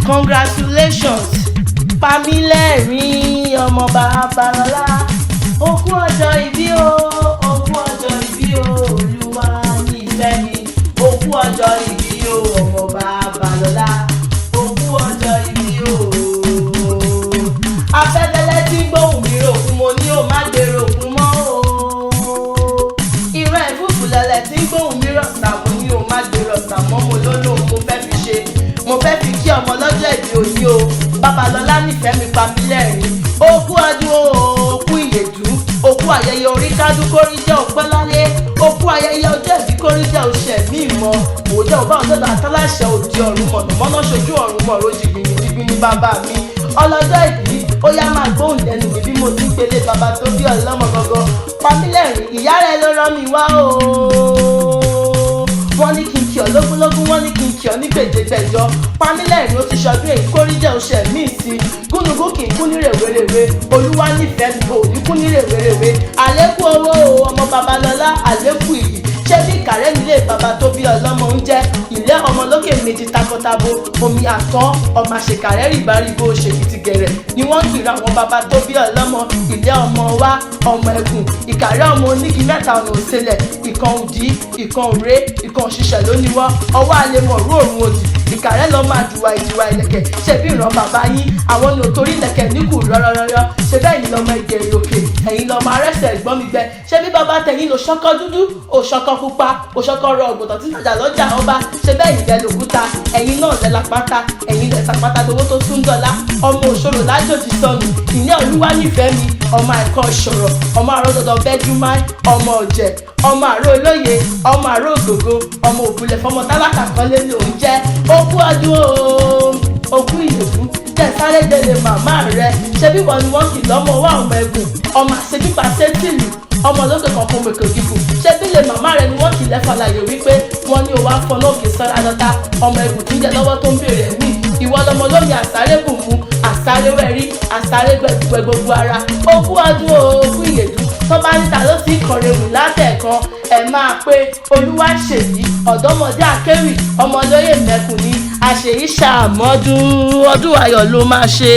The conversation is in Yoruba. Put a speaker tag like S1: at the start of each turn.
S1: congratulations Pamílẹ́rìn ọmọ Babalọ́lá ó kú ọjọ́ ìbí o ó kú ọjọ́ ìbí o Olúwa nífẹ̀ẹ́ mi ó kú ọjọ́ ìbí o ọmọ Babalọ́lá ó kú ọjọ́ ìbí o. afẹ́fẹ́lẹ́ tí gbóhùn mi ròkun mo ní o má gbé ròkun mọ́ o. ìran ìfúfú lẹ̀lẹ̀ tí gbóhùn mi rọ̀ṣà mo ní o má gbé rọ̀ṣà mọ́ mo lólóhùn mo fẹ́ fi ṣe mo fẹ́ fi kí ọmọ lọ́jọ́ ìbí òní o Babalọ́lá nífẹ̀ẹ́ mi Pamílẹ́rìn ó kú ọdún ó kú ìyèdú ó kú ayẹyẹ orí kádùn kórí jẹ́ òpẹ́ lálé ó kú ayẹyẹ ọjọ́ ìbí kórí jẹ́ oṣù ẹ̀mí ìmọ̀ òjò ọba ọ̀dọ́dọ̀ àtàláṣẹ òdi ọ̀run mọ̀nàmọ́ná ṣojú ọ̀run mọ̀ lójì gbìngbìngbìn bàbá mi ọlọ́jọ́ ìbí ó yá máa gbóhùn lẹ́nu mi bí mo ti ń pele bàbá tó bí ọlọ́mọ gangan Pamílẹ́rìn ìyá rẹ̀ ló rán mi wá o wọ́n ní kí n kí ọ lógúnlógún wọ́n ní kí n kí ọ ní gbèdégbèjọ Pamílẹ́rìn ó ti ṣọdún èyí kórí jẹ́ oṣù ẹ̀mí sí gúnugún kì í kú ní rèwerèwe Olúwa nífẹ̀ẹ́ mi ò ní kú ní rèwerèwe àlékún owó ọmọ Babalọ́lá àlékún iyì ṣé bí Ikare nílé bàbá tó bí ọlọ́mọ ń jẹ́ ilé ọmọ lókè méjì takọtabo omi àtọ́ ọmọ àṣekàrẹ́ rìbáríbó ṣèkìtì gẹ̀rẹ̀ ni wọ́n kiri àwọn bàbá tó bí ọlọ́mọ ilé ọmọ wa ọmọ ẹkùn Ikare ọmọ onígi mẹ́ta ọ̀nà òṣèlẹ̀ ìkan òdì ìkan òré ìkan òṣìṣẹ́ lóníwọ́ ọwọ́ àlemọ̀ rú òrùn òdì Ikare lọ máa jùwà ìjìwà ìlẹ̀kẹ̀ ṣe bí ìran bàbá yín àwọn ní òtórí ìlẹ̀kẹ̀ níkù rọ́rọ́rọ́rọ́ ṣe bẹ́ẹ̀ ni lọ́mọ ìgèrè òkè ẹ̀yin lọ́mọ arẹ́sẹ̀ ẹ̀gbọ́n mi gbẹ ṣe bí bàbá tẹ̀yìn lò ṣọ́kọ́ dúdú òṣọ́kọ́ pupa òṣọ́kọ́ rọ ọ̀gbọ̀tọ̀ tí tàjà lọ́jà ọba ṣe bẹ́ẹ̀ ìjẹ́ lòkúta ẹ̀yin náà lẹ́ lápáta ẹ̀yin lẹ́ sàpáta tówó tó tún dọ́là ọmọ òṣòro lájòjì sọnù ìní Olúwa nífẹ̀ẹ́ mi ọmọ àìkọ́ ṣọ̀rọ̀ ọmọ àròdọ̀dọ̀ bẹ́júmáì ọmọ ọ̀jẹ̀ ọmọ àrò olóye ọmọ àrò ògògó ọmọ òbúlẹ̀ fọmọ tálákà kan lé ní òun jẹ́ ó kú ọdún ogún ìyèfún jẹ́ sáré délé màmá rẹ̀ ṣebí wọn ni wọ́n kì lọ́mọ wá ọmọ ẹ̀gùn ọmọ àṣebípa sétìlù ọmọ lókè kan fún mèkè gígùn ṣebí lè màmá rẹ̀ ni wọ́n kì lẹ́fà láyè wípé wọ́n ní òwò afọ́nà òkè sọ́ra lọ́ta ọmọ ẹ̀gùn tí ń jẹ lọ́wọ́ tó ń béèrè mí ìwọ lọmọ lómi àsáré bùn mú àsáré wẹ̀rí àsáré gbẹ̀gbẹ̀ gbogbo ara ó kú ọdún ogún ìyèdú tó bá níta ló sì kọ̀rẹ̀wù látẹ̀kan ẹ̀ máa pé Olúwa ṣèyí ọ̀dọ́mọdé akéwì ọmọlóyè mẹ́kùn ní àṣeyí ṣàmọ́dún ọdún ayọ̀ ló máa ṣe.